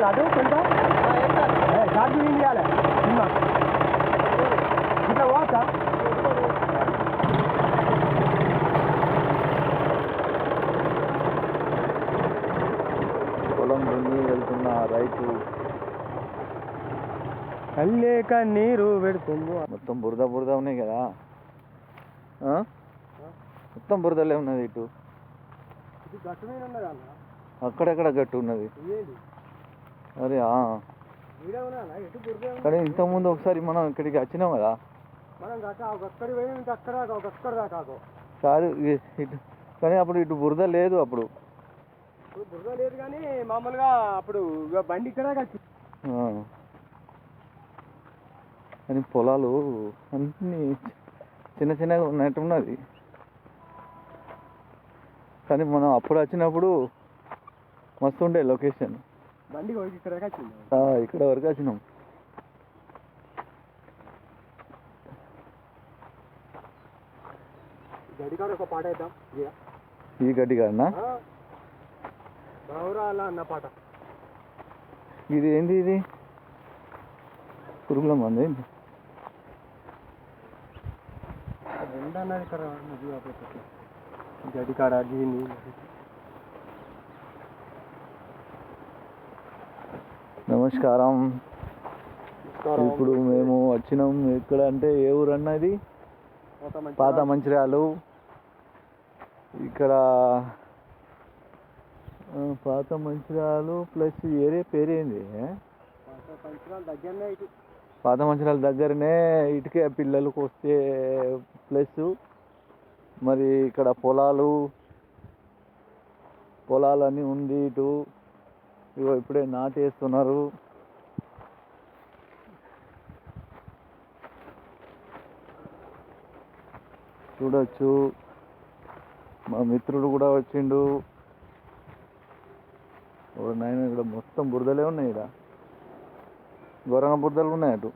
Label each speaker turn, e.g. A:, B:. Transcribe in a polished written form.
A: కాదు కొంత ఛార్జింగ్ చేయాలి సినిమా ఇట్లా పోతా
B: పొలం దున్ని వెళ్తున్న రైతు
A: కళ్ళేక నీరు పెడుతుంది.
B: మొత్తం బురద బురద ఉన్నాయి కదా, మొత్తం బురదలే ఉన్నది. ఇటు
A: గట్టు మీద ఉన్నది అన్న,
B: అక్కడెక్కడ గట్టు ఉన్నది. అరే కానీ ఇంతకుముందు ఒకసారి మనం ఇక్కడికి వచ్చినాం కదా, కాదు ఇటు, కానీ అప్పుడు ఇటు బురద లేదు. అప్పుడు
A: బురద లేదు కానీ మామూలుగా అప్పుడు బండి ఇక్కడ
B: కానీ పొలాలు అన్నీ చిన్న చిన్నగా ఉన్నట్టున్నది. కానీ మనం అప్పుడు వచ్చినప్పుడు మస్తు ఉండే లొకేషన్.
A: బండి ఇక్కడ
B: ఇక్కడ వరకు వచ్చినాం.
A: గడ్డికాడ ఒక పాట వేద్దాం.
B: ఈ గడ్డి కాడనా
A: అన్న పాట.
B: ఇది ఏంది? ఇది పురుగుల మంది ఏంటి?
A: అన్నది ఇక్కడ గడ్డికాడ దీన్ని.
B: నమస్కారం. ఇప్పుడు మేము వచ్చినాం ఎక్కడ అంటే, ఏ ఊరు అన్నది? పాత మంచిర్యాలు. ఇక్కడ పాత మంచిర్యాలు ప్లస్ ఏరే పేరేంది? పాత మంచిర్యాల దగ్గరనే ఇటుకే పిల్లలకు వస్తే ప్లస్ మరి ఇక్కడ పొలాలన్నీ ఉంది. ఇటు ఇగో ఇప్పుడే నాటేస్తున్నారు. చూడొచ్చు. మా మిత్రుడు కూడా వచ్చిండు. నాయన ఇక్కడ మొత్తం బురదలే ఉన్నాయి. ఇక్కడ ఘోరంగా బురదలు ఉన్నాయి. అటు